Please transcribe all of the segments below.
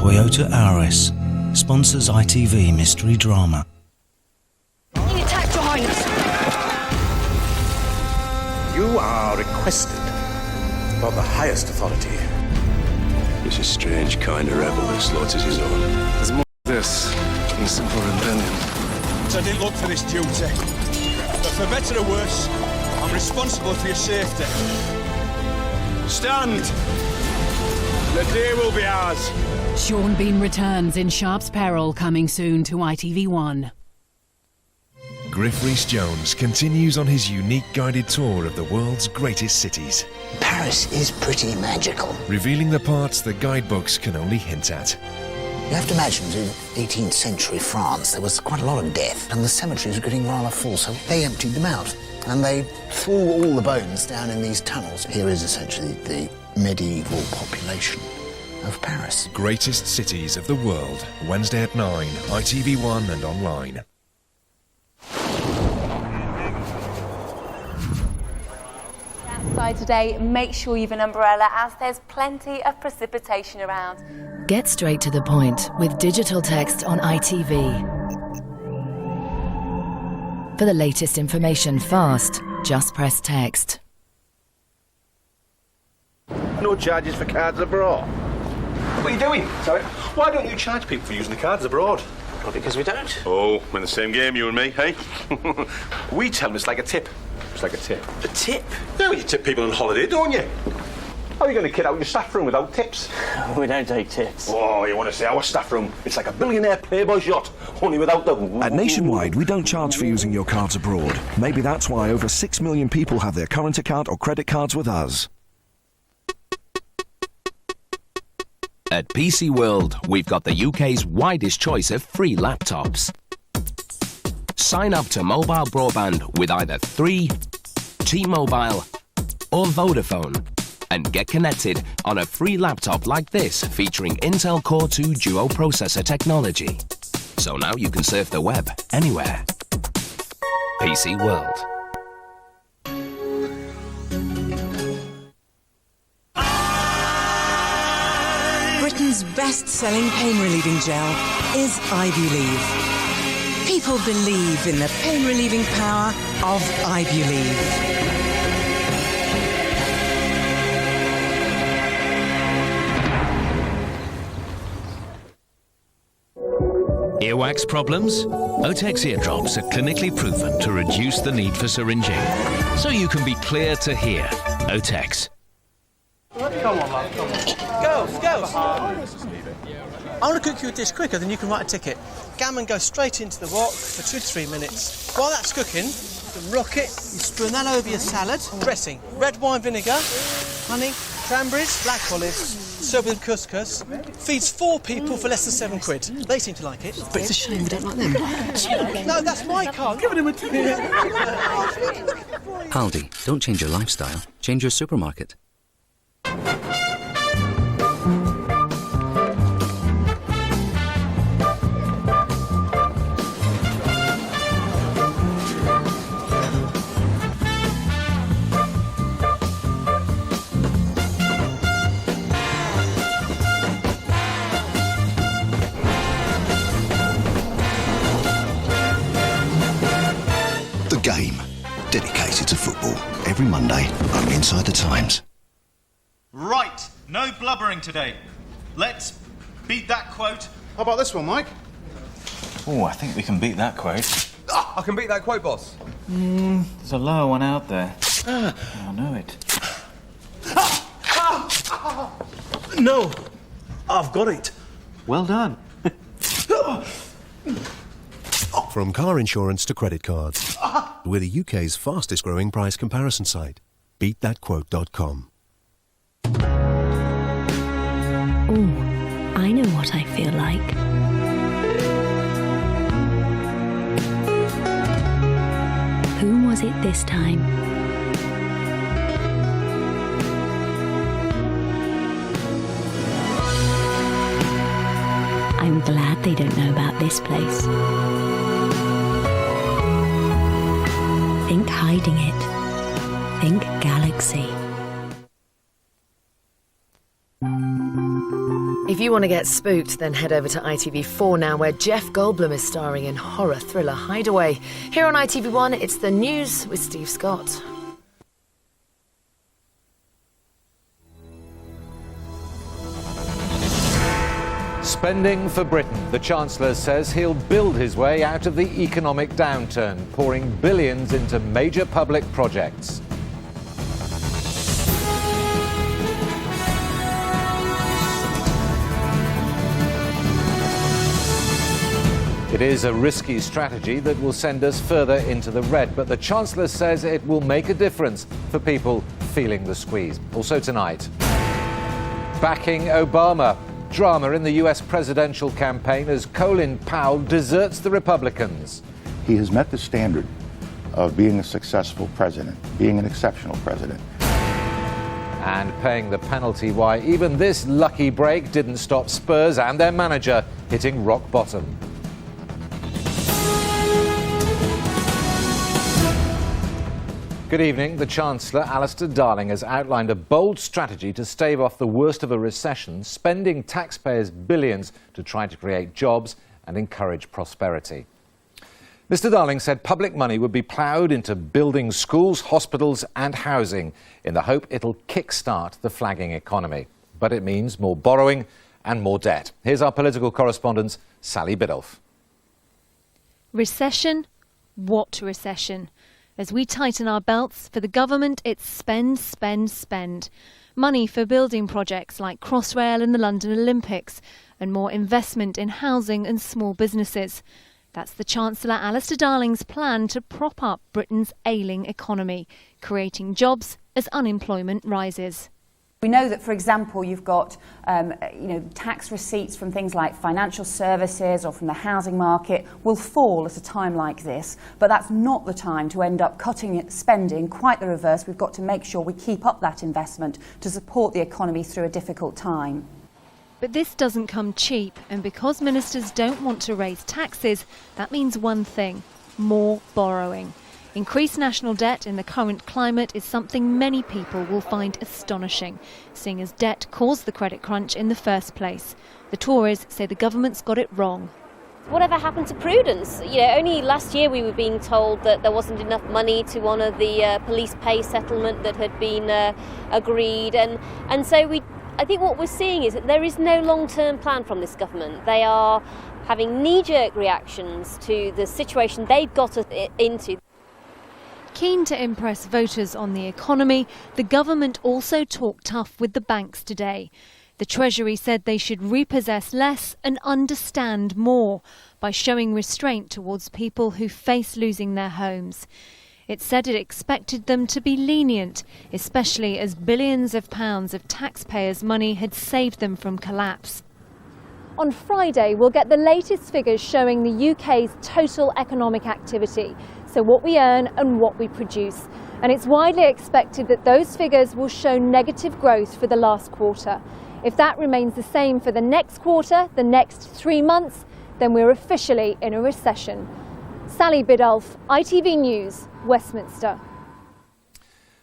Toyota Auris sponsors ITV mystery drama. Any attack behind us! You are requested by the highest authority. It's a strange kind of rebel that slaughters his own. There's more to this than simple rebellion. I didn't look for this duty, but for better or worse, I'm responsible for your safety. Stand! The day will be ours. Sean Bean returns in Sharp's Peril, coming soon to ITV1. Griff Rhys-Jones continues on his unique guided tour of the world's greatest cities, Paris is pretty magical. revealing the parts the guidebooks can only hint at. You have to imagine, in 18th century France, there was quite a lot of death, and the cemeteries were getting rather full, so they emptied them out. And they threw all the bones down in these tunnels. Here is essentially the medieval population of Paris. Greatest Cities of the World, Wednesday at 9, ITV1 and online. Outside today, make sure you've an umbrella as there's plenty of precipitation around. Get straight to the point with digital text on ITV. For the latest information fast, just press text. No charges for cards abroad. What are you doing? Sorry? Why don't you charge people for using the cards abroad? Well, because we don't. Oh, we're in the same game, you and me, hey? We tell them it's like a tip. It's like a tip. A tip? Yeah, well, you tip people on holiday, don't you? How are you going to kid out your staff room without tips? We don't take tips. Oh, you want to say our staff room? It's like a billionaire Playboy's yacht, only without the... At Nationwide, we don't charge for using your cards abroad. Maybe that's why over 6 million people have their current account or credit cards with us. At PC World, we've got the UK's widest choice of free laptops. Sign up to mobile broadband with either 3, T-Mobile or Vodafone and get connected on a free laptop like this featuring Intel Core 2 Duo processor technology. So now you can surf the web anywhere. PC World. Britain's best-selling pain-relieving gel is Ibuleve. People believe in the pain-relieving power of Ibuleve. Earwax problems? Otex eardrops are clinically proven to reduce the need for syringing, so you can be clear to hear. Otex. Come on, love, come on. Girls! I want to cook you a dish quicker than you can write a ticket. Gammon goes straight into the wok for 2 to 3 minutes. While that's cooking, you rock it, you spoon that over your salad. Dressing, red wine vinegar, honey, cranberries, black olives, served with couscous. Feeds 4 people for less than £7. They seem to like it. But it's a shame we don't like them. No, that's my car. Giving him a ticket. Aldi, don't change your lifestyle, change your supermarket. The Game, dedicated to football. Every Monday, only inside the Times. Right, no blubbering today. Let's beat that quote. How about this one, Mike? Oh, I think we can beat that quote. I can beat that quote, boss. There's a lower one out there. I know it. No, I've got it. Well done. From car insurance to credit cards. We're the UK's fastest growing price comparison site. BeatThatQuote.com. Oh, I know what I feel like. Who was it this time? I'm glad they don't know about this place. Think hiding it. Think Galaxy. If you want to get spooked, then head over to ITV4 now, where Jeff Goldblum is starring in horror thriller Hideaway. Here on ITV1, it's the news with Steve Scott. Spending for Britain. The Chancellor says he'll build his way out of the economic downturn, pouring billions into major public projects. It is a risky strategy that will send us further into the red, but the Chancellor says it will make a difference for people feeling the squeeze. Also tonight, backing Obama. Drama in the US presidential campaign as Colin Powell deserts the Republicans. He has met the standard of being a successful president, being an exceptional president. And paying the penalty why even this lucky break didn't stop Spurs and their manager hitting rock bottom. Good evening. The Chancellor, Alistair Darling, has outlined a bold strategy to stave off the worst of a recession, spending taxpayers' billions to try to create jobs and encourage prosperity. Mr. Darling said public money would be ploughed into building schools, hospitals and housing in the hope it'll kick-start the flagging economy. But it means more borrowing and more debt. Here's our political correspondent, Sally Biddulph. Recession? What recession? As we tighten our belts, for the government it's spend, spend, spend. Money for building projects like Crossrail and the London Olympics, and more investment in housing and small businesses. That's the Chancellor Alistair Darling's plan to prop up Britain's ailing economy, creating jobs as unemployment rises. We know that, for example, you've got tax receipts from things like financial services or from the housing market will fall at a time like this, but that's not the time to end up cutting spending. Quite the reverse. We've got to make sure we keep up that investment to support the economy through a difficult time. But this doesn't come cheap, and because ministers don't want to raise taxes, that means one thing: more borrowing. Increased national debt in the current climate is something many people will find astonishing, seeing as debt caused the credit crunch in the first place. The Tories say the government's got it wrong. Whatever happened to prudence? Only last year we were being told that there wasn't enough money to honour the police pay settlement that had been agreed, and so I think what we're seeing is that there is no long-term plan from this government. They are having knee-jerk reactions to the situation they've got us into. Keen to impress voters on the economy, the government also talked tough with the banks today. The Treasury said they should repossess less and understand more by showing restraint towards people who face losing their homes. It said it expected them to be lenient, especially as billions of pounds of taxpayers' money had saved them from collapse. On Friday, we'll get the latest figures showing the UK's total economic activity, so what we earn and what we produce. And it's widely expected that those figures will show negative growth for the last quarter. If that remains the same for the next quarter, the next 3 months, then we're officially in a recession. Sally Biddulph, ITV News, Westminster.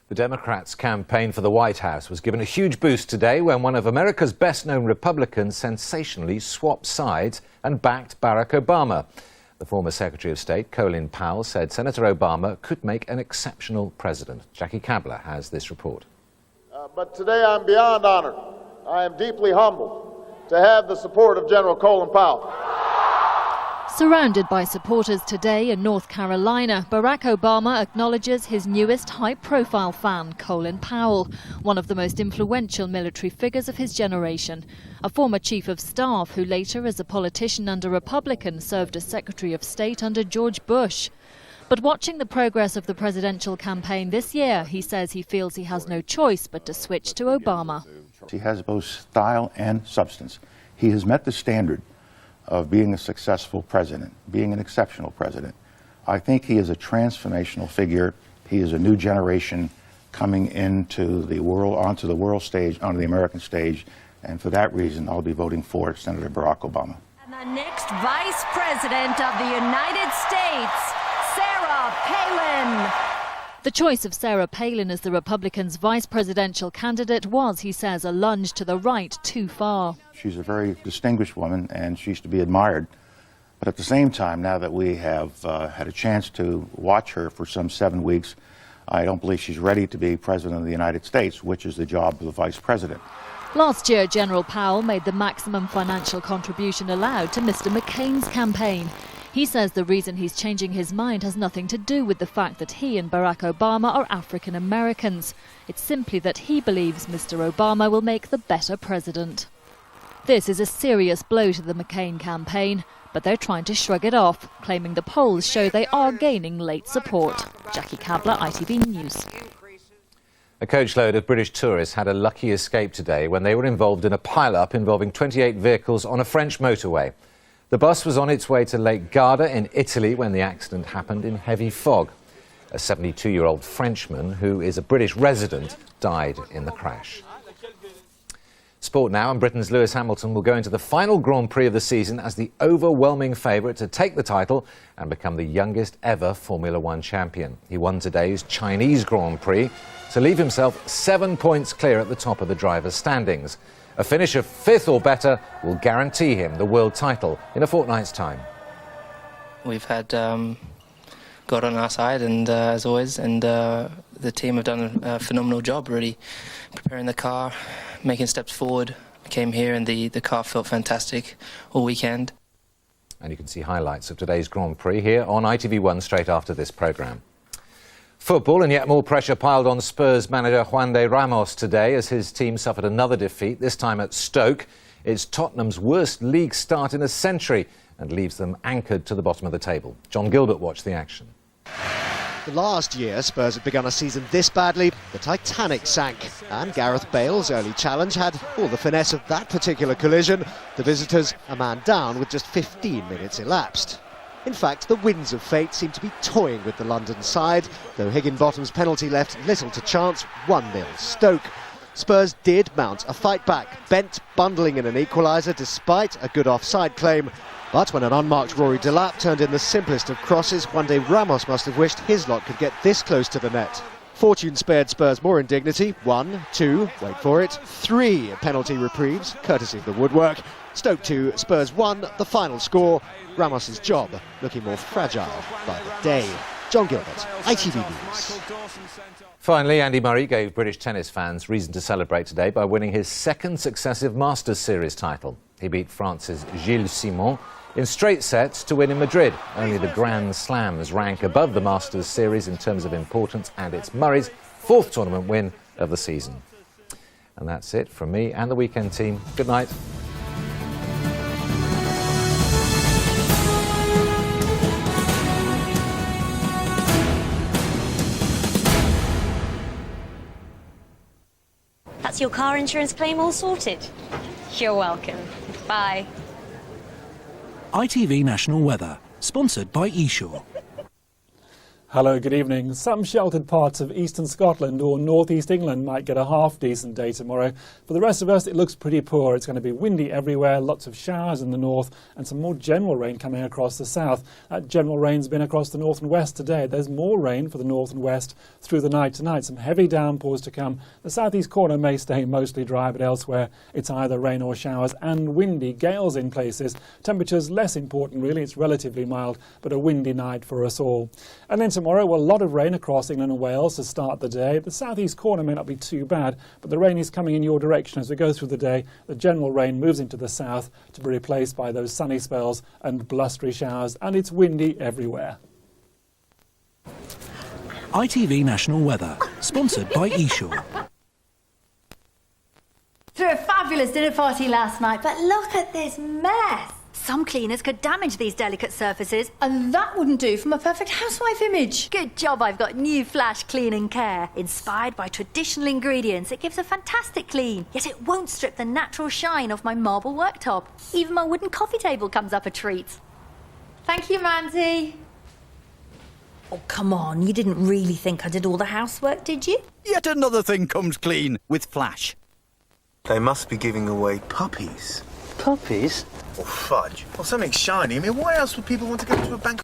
The Democrats' campaign for the White House was given a huge boost today when one of America's best-known Republicans sensationally swapped sides and backed Barack Obama. The former Secretary of State, Colin Powell, said Senator Obama could make an exceptional president. Jackie Kabler has this report. But today I'm beyond honored. I am deeply humbled to have the support of General Colin Powell. Surrounded by supporters today in North Carolina, Barack Obama acknowledges his newest high-profile fan, Colin Powell, one of the most influential military figures of his generation. A former chief of staff who later, as a politician under Republican, served as Secretary of State under George Bush. But watching the progress of the presidential campaign this year, he says he feels he has no choice but to switch to Obama. He has both style and substance. He has met the standard of being a successful president, being an exceptional president. I think he is a transformational figure. He is a new generation coming into the world, onto the world stage, onto the American stage, and for that reason, I'll be voting for Senator Barack Obama. And the next Vice President of the United States, Sarah Palin. The choice of Sarah Palin as the Republicans' vice presidential candidate was, he says, a lunge to the right too far. She's a very distinguished woman, and she's to be admired. But at the same time, now that we have had a chance to watch her for some 7 weeks, I don't believe she's ready to be President of the United States, which is the job of the Vice President. Last year, General Powell made the maximum financial contribution allowed to Mr. McCain's campaign. He says the reason he's changing his mind has nothing to do with the fact that he and Barack Obama are African Americans. It's simply that he believes Mr. Obama will make the better president. This is a serious blow to the McCain campaign, but they're trying to shrug it off, claiming the polls show they are gaining late support. Jackie Kabler, ITV News. A coachload of British tourists had a lucky escape today when they were involved in a pile-up involving 28 vehicles on a French motorway. The bus was on its way to Lake Garda in Italy when the accident happened in heavy fog. A 72-year-old Frenchman, who is a British resident, died in the crash. Sport now, and Britain's Lewis Hamilton will go into the final Grand Prix of the season as the overwhelming favourite to take the title and become the youngest ever Formula One champion. He won today's Chinese Grand Prix to leave himself 7 points clear at the top of the drivers' standings. A finish of 5th or better will guarantee him the world title in a fortnight's time. We've had God on our side, and as always, and the team have done a phenomenal job, really, preparing the car, making steps forward. I came here and the car felt fantastic all weekend. And you can see highlights of today's Grand Prix here on ITV1 straight after this programme. Football, and yet more pressure piled on Spurs manager Juan de Ramos today as his team suffered another defeat, this time at Stoke. It's Tottenham's worst league start in a century and leaves them anchored to the bottom of the table. John Gilbert watched the action. The last year Spurs had begun a season this badly, the Titanic sank, and Gareth Bale's early challenge had all the finesse of that particular collision. The visitors a man down with just 15 minutes elapsed. In fact, the winds of fate seemed to be toying with the London side, though Higginbottom's penalty left little to chance. 1-0 Stoke. Spurs did mount a fight back, Bent bundling in an equaliser despite a good offside claim. But when an unmarked Rory Delap turned in the simplest of crosses, Juan de Ramos must have wished his lot could get this close to the net. Fortune spared Spurs more indignity. 1, 2, wait for it, 3 penalty reprieves, courtesy of the woodwork. Stoke 2, Spurs 1, the final score. Ramos's job looking more fragile by the day. John Gilbert, ITV News. Finally, Andy Murray gave British tennis fans reason to celebrate today by winning his second successive Masters Series title. He beat France's Gilles Simon in straight sets to win in Madrid. Only the Grand Slams rank above the Masters Series in terms of importance, and it's Murray's 4th tournament win of the season. And that's it from me and the weekend team. Good night. That's your car insurance claim all sorted. You're welcome. Bye. ITV National Weather, sponsored by eSure. Hello, good evening. Some sheltered parts of eastern Scotland or northeast England might get a half-decent day tomorrow. For the rest of us, it looks pretty poor. It's going to be windy everywhere, lots of showers in the north and some more general rain coming across the south. That general rain's been across the north and west today. There's more rain for the north and west through the night tonight. Some heavy downpours to come. The southeast corner may stay mostly dry, but elsewhere it's either rain or showers and windy, gales in places. Temperatures less important really. It's relatively mild, but a windy night for us all. And then tomorrow, well, a lot of rain across England and Wales to start the day. The southeast corner may not be too bad, but the rain is coming in your direction as we go through the day. The general rain moves into the south to be replaced by those sunny spells and blustery showers, and it's windy everywhere. ITV National Weather, sponsored by eSure. Threw a fabulous dinner party last night, but look at this mess. Some cleaners could damage these delicate surfaces, and that wouldn't do for my perfect housewife image. Good job I've got new Flash Clean and Care. Inspired by traditional ingredients, it gives a fantastic clean, yet it won't strip the natural shine off my marble worktop. Even my wooden coffee table comes up a treat. Thank you, Mandy. Oh, come on, you didn't really think I did all the housework, did you? Yet another thing comes clean with Flash. They must be giving away puppies. Puppies? Or fudge. Or something shiny. I mean, why else would people want to go to a bank?